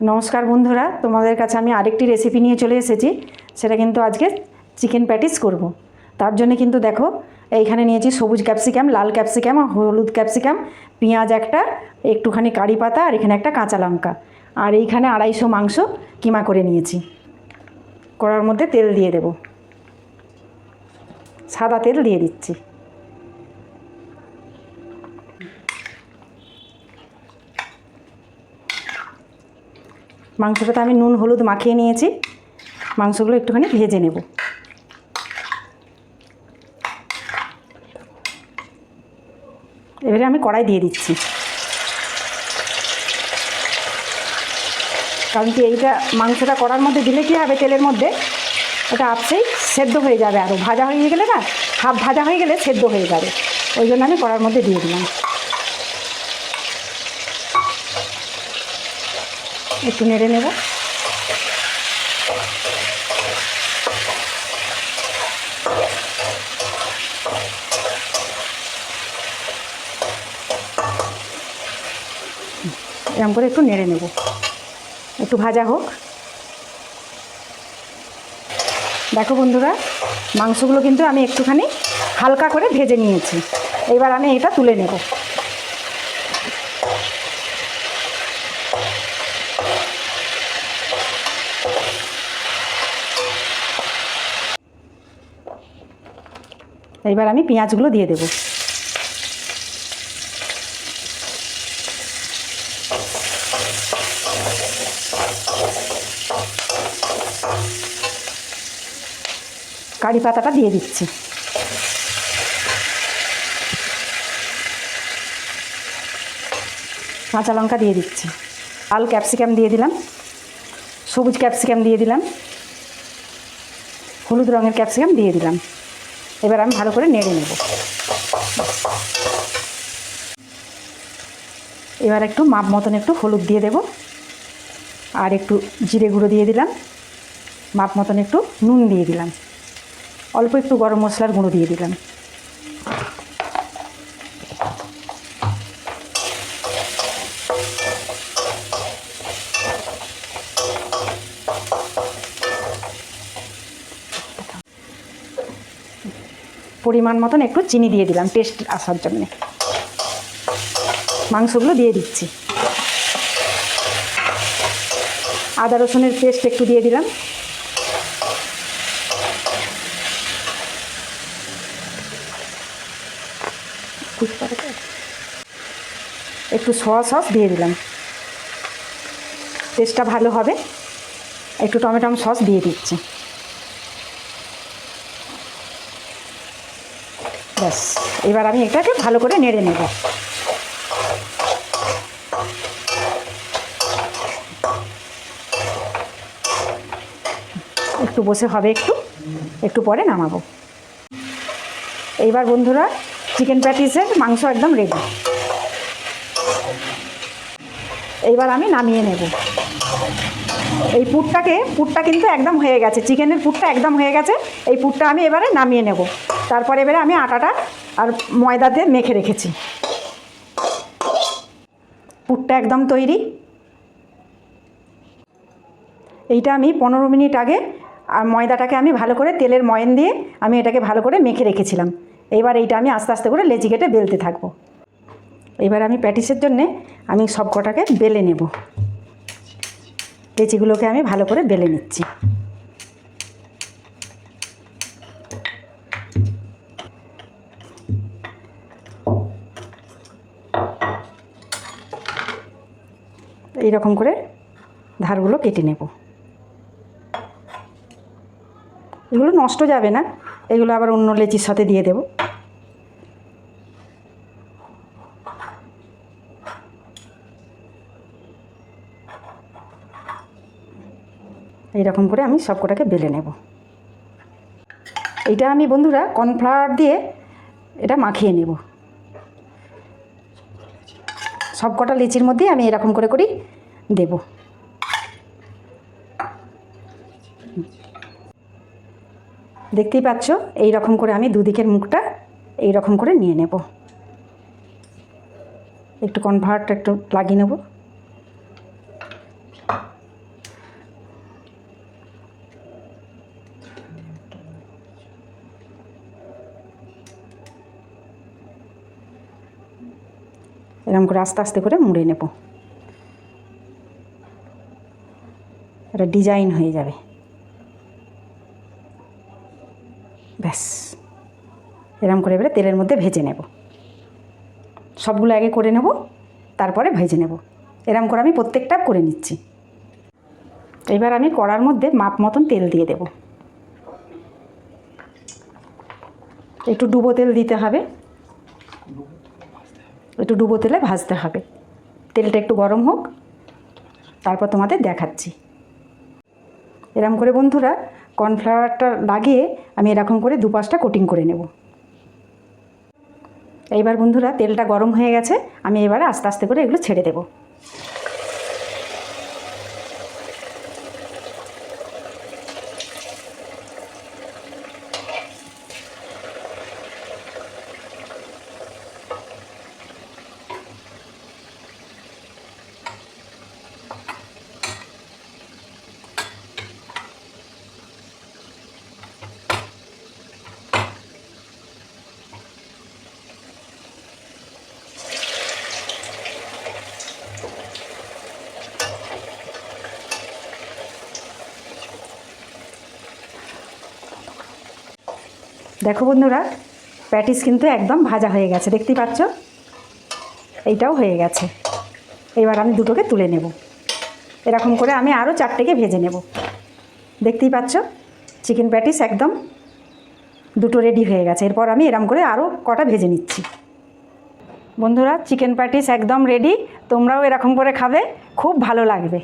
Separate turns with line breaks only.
নমস্কার বন্ধুরা, তোমাদের কাছে আমি আরেকটি রেসিপি নিয়ে চলে এসেছি। সেটা কিন্তু আজকে চিকেন প্যাটিস করব। তার জন্য কিন্তু দেখো, এইখানে নিয়েছি সবুজ ক্যাপসিকাম, লাল ক্যাপসিকাম, হলুদ ক্যাপসিকাম, পেঁয়াজ একটা, একটুখানি কারি পাতা, আর এখানে একটা কাঁচা লঙ্কা, আর এইখানে 250 মাংস কিমা করে নিয়েছি। কড়ার মধ্যে তেল দিয়ে দেব, সাদা তেল দিয়ে দিচ্ছি। মাংসটাতে আমি নুন হলুদ মাখিয়ে নিয়েছি। মাংসগুলো একটুখানি ভেজে নেব। এবারে আমি কড়াই দিয়ে দিচ্ছি, কারণ কি এইটা মাংসটা কড়ার মধ্যে দিলে কী হবে, তেলের মধ্যে ওটা আপসেই সেদ্ধ হয়ে যাবে। আরও ভাজা হয়ে গেলে না, হাফ ভাজা হয়ে গেলে সেদ্ধ হয়ে যাবে। ওই জন্য আমি কড়ার মধ্যে দিয়ে দিলাম। একটু নেড়ে নেব। এরকম করে একটু নেড়ে নেব, একটু ভাজা হোক। দেখো বন্ধুরা, মাংসগুলো কিন্তু আমি একটুখানি হালকা করে ভেজে নিয়েছি। এবার আমি এটা তুলে নেব। এবার আমি পেঁয়াজগুলো দিয়ে দেব। কারি পাতাটা দিয়ে দিচ্ছি। কাঁচা লঙ্কা দিয়ে দিচ্ছি। লাল ক্যাপসিকাম দিয়ে দিলাম, সবুজ ক্যাপসিকাম দিয়ে দিলাম, হলুদ রঙের ক্যাপসিকাম দিয়ে দিলাম। এবার আমি ভালো করে নেড়ে নেব। এবার একটু মাপ মতন একটু হলুদ দিয়ে দেব, আর একটু জিরে গুঁড়ো দিয়ে দিলাম, মাপ মতন একটু নুন দিয়ে দিলাম, অল্প একটু গরম মশলার গুঁড়ো দিয়ে দিলাম। পরিমাণ মতন একটু চিনি দিয়ে দিলাম টেস্ট আসার জন্যে। মাংসগুলো দিয়ে দিচ্ছি। আদা রসুনের পেস্ট একটু দিয়ে দিলাম। একটু সয়া সস দিয়ে দিলাম, টেস্টটা ভালো হবে। একটু টমেটো সস দিয়ে দিচ্ছি। ব্যাস, এবার আমি এটাকে ভালো করে নেড়ে নেব। একটু বসে হবে, একটু পরে নামাবো। এইবার বন্ধুরা, চিকেন প্যাটিসের মাংস একদম রেডি। এইবার আমি নামিয়ে নেব। এই পুরটা কিন্তু একদম হয়ে গেছে, চিকেনের পুরটা একদম হয়ে গেছে। এই পুরটা আমি এবারে নামিয়ে নেব। তারপরে এবারে আমি আটাটা আর ময়দাতে মেখে রেখেছি। পুরটা একদম তৈরি। এইটা আমি 15 মিনিট আগে আর ময়দাটাকে আমি ভালো করে তেলের ময়ন দিয়ে আমি এটাকে ভালো করে মেখে রেখেছিলাম। এইবার এইটা আমি আস্তে আস্তে করে লেচি কেটে বেলতে থাকবো। এবার আমি প্যাটিসের জন্যে আমি সব কটাকে বেলে নেব। লেচিগুলোকে আমি ভালো করে বেলে নিচ্ছি। এইরকম করে ধারগুলো কেটে নেব। এগুলো নষ্ট যাবে না, এগুলো আবার অন্য লেচির সাথে দিয়ে দেব। এইরকম করে আমি সব কটাকে বেলে নেব। এইটা আমি বন্ধুরা কর্নফ্লাওয়ার দিয়ে এটা মাখিয়ে নেব। সব কটা লিচির মধ্যেই আমি এরকম করে করেই দেব। দেখতেই পাচ্ছ, এই রকম করে আমি দুদিকের মুখটা এই রকম করে নিয়ে নেব। একটু কর্নফ্লাওয়ারটা একটু লাগিয়ে নেব। এরকম করে আস্তে আস্তে করে মুড়ে নেব, এটা ডিজাইন হয়ে যাবে। ব্যাস, এরকম করে এবারে তেলের মধ্যে ভেজে নেব। সবগুলো আগে করে নেব, তারপরে ভেজে নেব। এরকম করে আমি প্রত্যেকটা করে নিচ্ছি। এবার আমি কড়ার মধ্যে মাপ মতন তেল দিয়ে দেব। একটু ডুবো তেল দিতে হবে, একটু ডুবো তেলে ভাজতে হবে। তেলটা একটু গরম হোক, তারপর তোমাদের দেখাচ্ছি। এরকম করে বন্ধুরা কর্নফ্লাওয়ারটা লাগিয়ে আমি এরকম করে দুপাশটা কোটিং করে নেব। এইবার বন্ধুরা তেলটা গরম হয়ে গেছে, আমি এবারে আস্তে আস্তে করে এগুলো ছেড়ে দেব। দেখো বন্ধুরা, প্যাটিস কিন্তু একদম ভাজা হয়ে গেছে, দেখতেই পাচ্ছ। এইটাও হয়ে গেছে। এবার আমি দুটোকে তুলে নেব। এরকম করে আমি আরও 4টেকে ভেজে নেব। দেখতেই পাচ্ছ চিকেন প্যাটিস একদম দুটো রেডি হয়ে গেছে। এরপর আমি এরকম করে আরও কটা ভেজে নিচ্ছি। বন্ধুরা চিকেন প্যাটিস একদম রেডি, তোমরাও এরকম করে খাবে, খুব ভালো লাগবে।